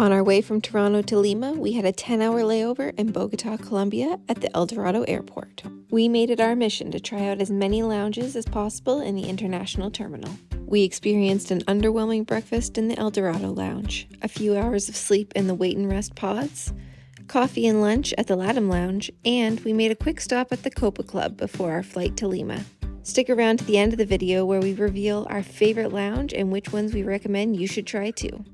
On our way from Toronto to Lima, we had a 10-hour layover in Bogota, Colombia at the Dorado Airport. We made it our mission to try out as many lounges as possible in the international terminal. We experienced an underwhelming breakfast in the Dorado Lounge, a few hours of sleep in the wait and rest pods, coffee and lunch at the LATAM Lounge, and we made a quick stop at the Copa Club before our flight to Lima. Stick around to the end of the video where we reveal our favorite lounge and which ones we recommend you should try too.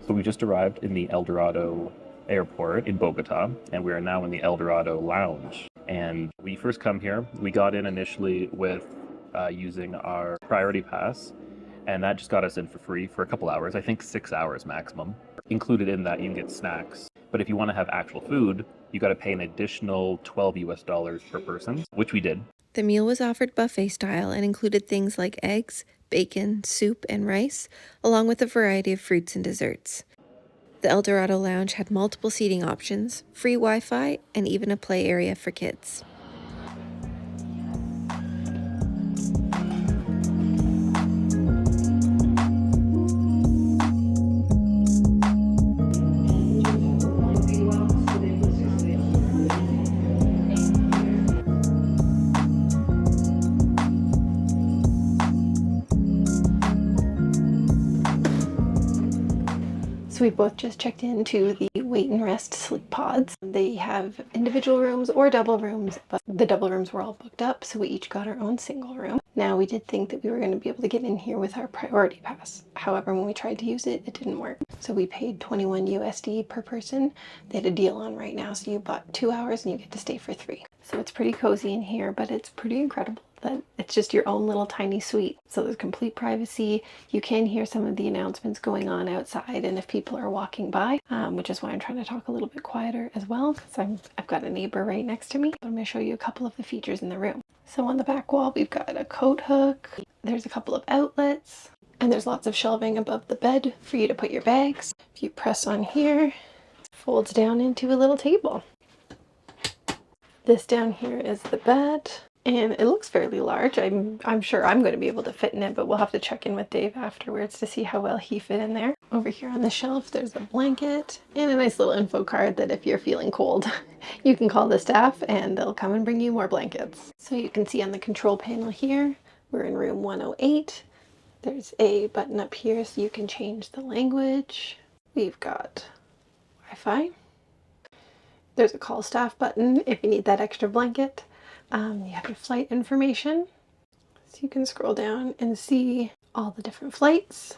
So we just arrived in the Dorado Airport in Bogota, and we are now in the Dorado Lounge. And we first come here, we got in initially with using our priority pass, and that just got us in for free for a couple hours, I think 6 hours maximum. Included in that, you can get snacks. But if you want to have actual food, you got to pay an additional $12 per person, which we did. The meal was offered buffet style and included things like eggs, bacon, soup, and rice, along with a variety of fruits and desserts. The Dorado Lounge had multiple seating options, free Wi-Fi, and even a play area for kids. So we both just checked into the wait and rest sleep pods. They have individual rooms or double rooms, but the double rooms were all booked up, so we each got our own single room. Now, we did think that we were going to be able to get in here with our priority pass. However, when we tried to use it, it didn't work. So we paid 21 USD per person. They had a deal on right now, so you bought 2 hours and you get to stay for 3. So it's pretty cozy in here, but it's pretty incredible that it's just your own little tiny suite. So there's complete privacy. You can hear some of the announcements going on outside, and if people are walking by, which is why I'm trying to talk a little bit quieter as well, because I've got a neighbor right next to me. But I'm going to show you a couple of the features in the room. So on the back wall, we've got a coat hook. There's a couple of outlets, and there's lots of shelving above the bed for you to put your bags. If you press on here, it folds down into a little table. This down here is the bed, and it looks fairly large. I'm sure I'm going to be able to fit in it, but we'll have to check in with Dave afterwards to see how well he fit in there. Over here on the shelf, there's a blanket and a nice little info card that if you're feeling cold, you can call the staff and they'll come and bring you more blankets. So you can see on the control panel here, we're in room 108. There's a button up here so you can change the language. We've got Wi-Fi. There's a call staff button if you need that extra blanket. You have your flight information, so you can scroll down and see all the different flights.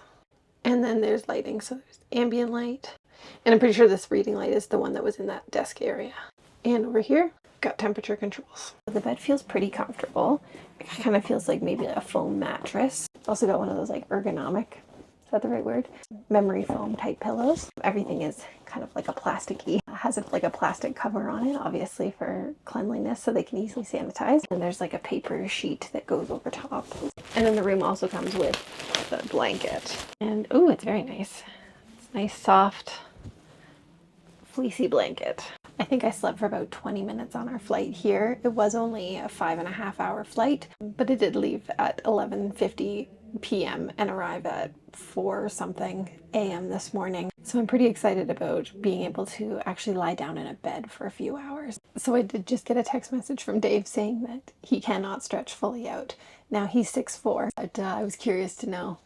And then there's lighting, so there's ambient light. And I'm pretty sure this reading light is the one that was in that desk area. And over here, got temperature controls. The bed feels pretty comfortable. It kind of feels like maybe a foam mattress. It's also got one of those like ergonomic, is that the right word? Memory foam type pillows. Everything is kind of like a plasticky, has like a plastic cover on it, obviously for cleanliness so they can easily sanitize. And there's like a paper sheet that goes over top. And then the room also comes with the blanket. And oh, it's very nice. It's a nice soft fleecy blanket. I think I slept for about 20 minutes on our flight here. It was only a 5.5 hour flight, but it did leave at 11:50 p.m. and arrive at 4 something a.m. this morning. So I'm pretty excited about being able to actually lie down in a bed for a few hours. So I did just get a text message from Dave saying that he cannot stretch fully out. Now he's 6'4", but I was curious to know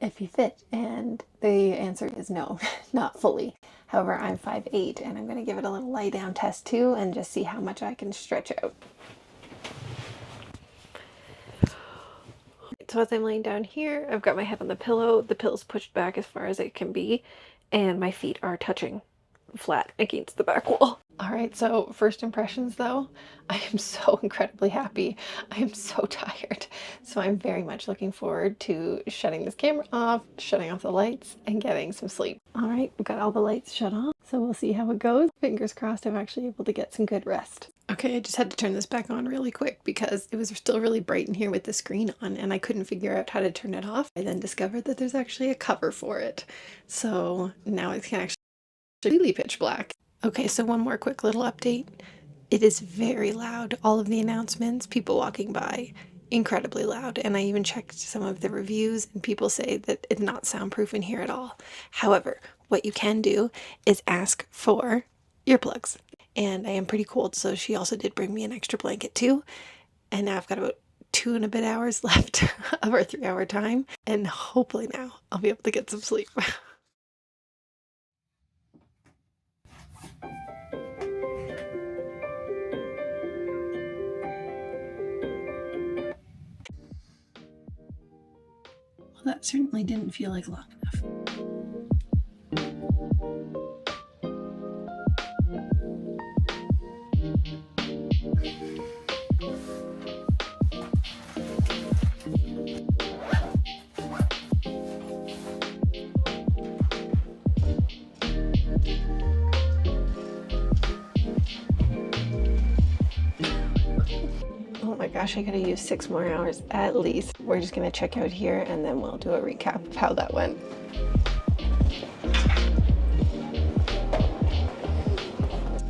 if he fit, and the answer is no, not fully. However, I'm 5'8", and I'm going to give it a little lie down test too and just see how much I can stretch out. So as I'm laying down here, I've got my head on the pillow. The pillow's pushed back as far as it can be, and my feet are touching flat against the back wall. All right, so first impressions though, I am so incredibly happy. I am so tired. So I'm very much looking forward to shutting this camera off, shutting off the lights, and getting some sleep. All right, we've got all the lights shut off, so we'll see how it goes. Fingers crossed I'm actually able to get some good rest. Okay, I just had to turn this back on really quick because it was still really bright in here with the screen on and I couldn't figure out how to turn it off. I then discovered that there's actually a cover for it. So now it can actually be really pitch black. Okay, so one more quick little update. It is very loud. All of the announcements, people walking by, incredibly loud. And I even checked some of the reviews and people say that it's not soundproof in here at all. However, what you can do is ask for earplugs. And I am pretty cold, so she also did bring me an extra blanket too. And now I've got about 2 and a bit hours left of our 3-hour time. And hopefully now I'll be able to get some sleep. Well, that certainly didn't feel like long enough. Oh my gosh, I gotta use 6 more hours at least. We're just gonna check out here and then we'll do a recap of how that went.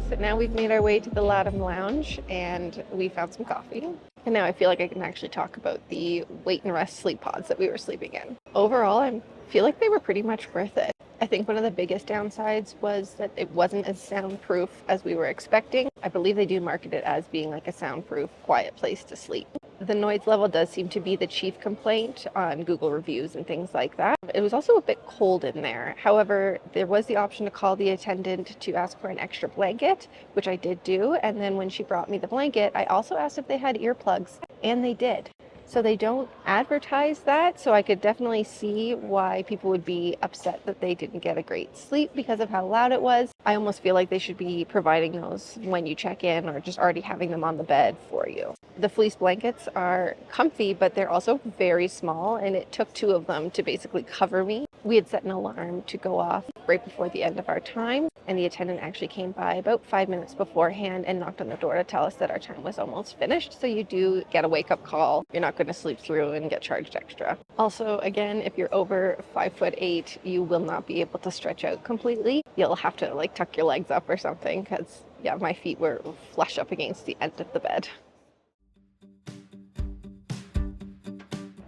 So now we've made our way to the LATAM Lounge and we found some coffee. And now I feel like I can actually talk about the wait and rest sleep pods that we were sleeping in. Overall, I feel like they were pretty much worth it. I think one of the biggest downsides was that it wasn't as soundproof as we were expecting. I believe they do market it as being like a soundproof, quiet place to sleep. The noise level does seem to be the chief complaint on Google reviews and things like that. It was also a bit cold in there. However, there was the option to call the attendant to ask for an extra blanket, which I did do. And then when she brought me the blanket, I also asked if they had earplugs, and they did. So they don't advertise that, so I could definitely see why people would be upset that they didn't get a great sleep because of how loud it was. I almost feel like they should be providing those when you check in or just already having them on the bed for you. The fleece blankets are comfy, but they're also very small, and it took 2 of them to basically cover me. We had set an alarm to go off right before the end of our time, and the attendant actually came by about 5 minutes beforehand and knocked on the door to tell us that our time was almost finished. So you do get a wake-up call. You're not going to sleep through and get charged extra. Also, again, if you're over 5'8", you will not be able to stretch out completely. You'll have to like tuck your legs up or something because, yeah, my feet were flush up against the end of the bed.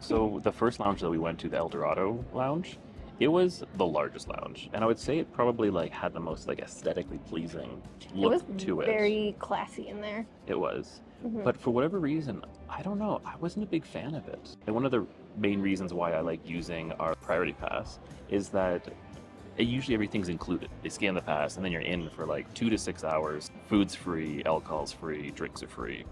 So the first lounge that we went to, the Dorado Lounge, it was the largest lounge, and I would say it probably like had the most like aesthetically pleasing look to it. Very classy in there. It was. But for whatever reason, I don't know, I wasn't a big fan of it. And one of the main reasons why I like using our priority pass is that usually everything's included. They scan the pass and then you're in for like 2 to 6 hours. Food's free, alcohol's free, drinks are free.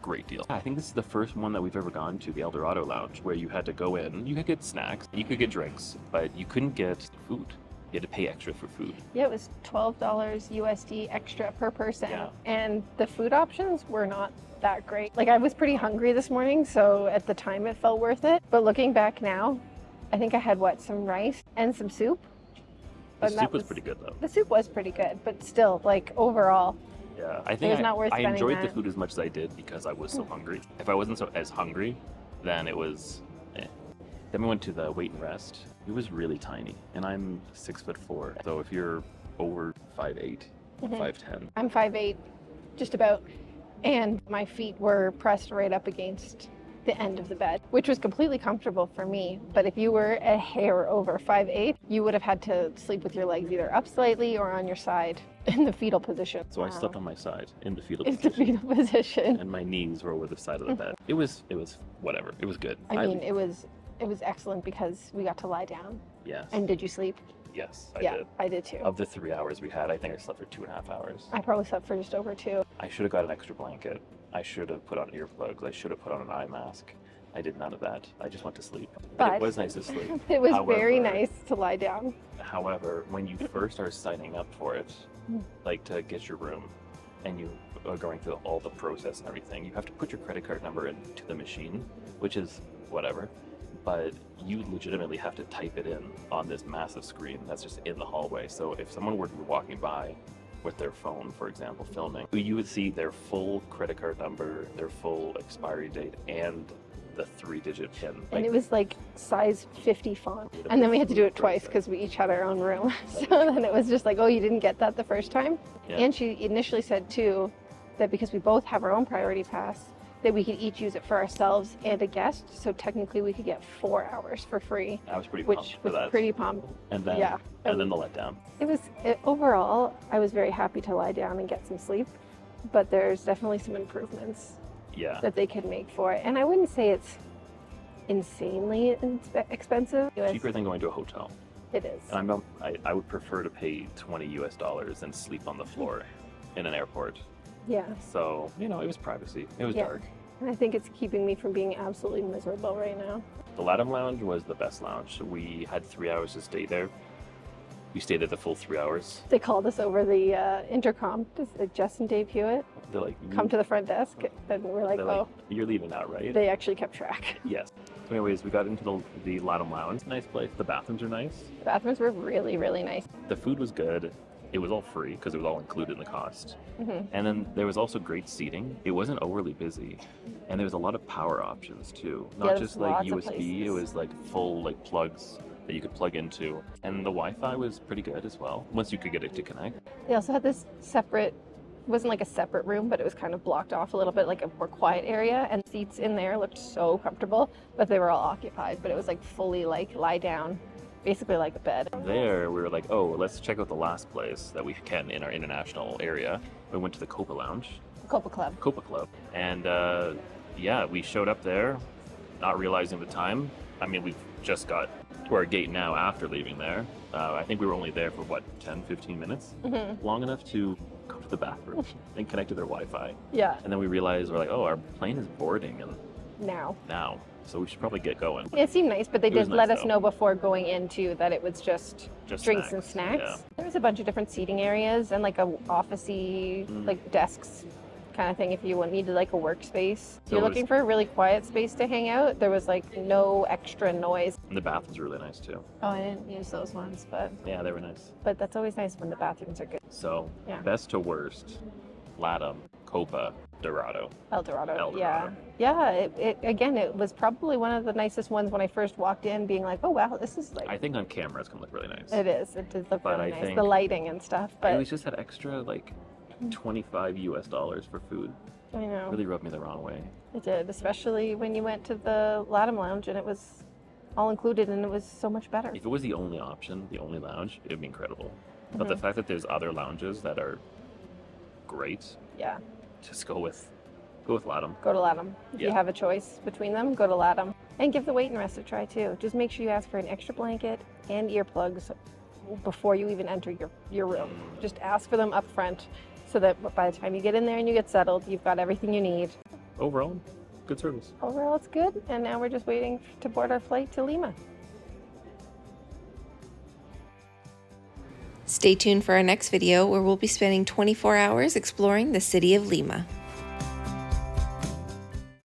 Great deal. I think this is the first one that we've ever gone to, the Dorado Lounge, where you had to go in, you could get snacks, you could get drinks, but you couldn't get food. You had to pay extra for food. Yeah, it was $12 USD extra per person. Yeah. And the food options were not that great. Like, I was pretty hungry this morning, so at the time it felt worth it. But looking back now, I think I had some rice and some soup. The soup was pretty good though. The soup was pretty good, but still, like, overall, yeah, I think it was not worth I spending enjoyed that. the food as much as I did because I was so hungry. If I wasn't as hungry, then it was Then we went to the wait and rest. It was really tiny, and I'm 6'4". So if you're over 5'8", 5'10". I'm 5'8", just about, and my feet were pressed right up against the end of the bed, which was completely comfortable for me. But if you were a hair over 5'8", you would have had to sleep with your legs either up slightly or on your side in the fetal position. So I slept on my side in the fetal It's the position. fetal position. And my knees were over the side of the bed. It was whatever. It was good. I mean, it was excellent because we got to lie down. Yes. And did you sleep? Yes, I Yeah, did. I did too. Of the 3 hours we had, I think I slept for 2.5 hours. I probably slept for just over 2. I should have got an extra blanket. I should have put on earplugs. I should have put on an eye mask. I did none of that. I just went to sleep. But it was nice to sleep. It was very However- nice to lie down. However, when you first are signing up for it, like to get your room, and you are going through all the process and everything, you have to put your credit card number into the machine, which is whatever. But you legitimately have to type it in on this massive screen that's just in the hallway. So if someone were to be walking by with their phone, for example, filming, you would see their full credit card number, their full expiry date, and the 3-digit PIN. And it was like size 50 font. And then we had to do it twice because we each had our own room. So then it was just like, oh, you didn't get that the first time? Yeah. And she initially said too, that because we both have our own priority pass, that we could each use it for ourselves and a guest. So technically we could get 4 hours for free. I was pretty pumped Which for was that. pretty pumped. And then, yeah. and then the letdown. Overall, I was very happy to lie down and get some sleep, but there's definitely some improvements Yeah. that they could make for it. And I wouldn't say it's insanely expensive. Cheaper than going to a hotel. It is. And I would prefer to pay $20 than sleep on the floor in an airport. Yeah. So, it was privacy. It was Yeah. dark. And I think it's keeping me from being absolutely miserable right now. The LATAM Lounge was the best lounge. We had 3 hours to stay there. We stayed there the full 3 hours. They called us over the intercom. Jess and Dave Hewitt They're like, come to the front desk, and we're like, they're oh. like, you're leaving now, right? They actually kept track. Yes. So anyways, we got into the LATAM Lounge. Nice place. The bathrooms are nice. The bathrooms were really, really nice. The food was good. It was all free because it was all included in the cost. Mm-hmm. And then there was also great seating. It wasn't overly busy. And there was a lot of power options too. Not just like lots of USB, places. it was like full like plugs that you could plug into. And the Wi-Fi was pretty good as well, once you could get it to connect. They also had this separate, it wasn't like a separate room, but it was kind of blocked off a little bit, like a more quiet area, and seats in there looked so comfortable, but they were all occupied, but it was like fully like lie down, basically like a bed. There, we were like, oh, let's check out the last place that we can in our international area. We went to the Copa Lounge. Copa Club. Copa Club. And yeah, we showed up there, not realizing the time. I mean, we've just got to our gate now after leaving there. I think we were only there for, 10, 15 minutes? Mm-hmm. Long enough to go to the bathroom and connect to their Wi-Fi. Yeah. And then we realized, we're like, oh, our plane is boarding and Now. so we should probably get going. It seemed nice, but they It was did let nice, us though. know before going into that it was just drinks and snacks. Yeah. There was a bunch of different seating areas and like a office-y, like desks kind of thing if you needed like a workspace. If So you're it was- looking for a really quiet space to hang out, there was like no extra noise. And the bathrooms were really nice too. Oh, I didn't use those ones, but Yeah, they were nice. that's always nice when the bathrooms are good. So, Yeah. best to worst, LATAM, Copa, Dorado. El Dorado. El Yeah. Dorado. Yeah. It was probably one of the nicest ones when I first walked in, being like, oh wow, this is like. I think on camera it's gonna look really nice. It is. It does look But really I nice. think The lighting and stuff. But It was just had extra like $25 for food. I know. Really rubbed me the wrong way. It did, especially when you went to the LATAM Lounge and it was all included and it was so much better. If it was the only option, the only lounge, it'd be incredible. But Mm-hmm. the fact that there's other lounges that are great, Yeah. just go with LATAM. Go to LATAM. If you Yeah. have a choice between them, go to LATAM. And give the wait and rest a try too. Just make sure you ask for an extra blanket and earplugs before you even enter your room. Just ask for them up front so that by the time you get in there and you get settled, you've got everything you need. Overall, good service. Overall, it's good. And now we're just waiting to board our flight to Lima. Stay tuned for our next video where we'll be spending 24 hours exploring the city of Lima.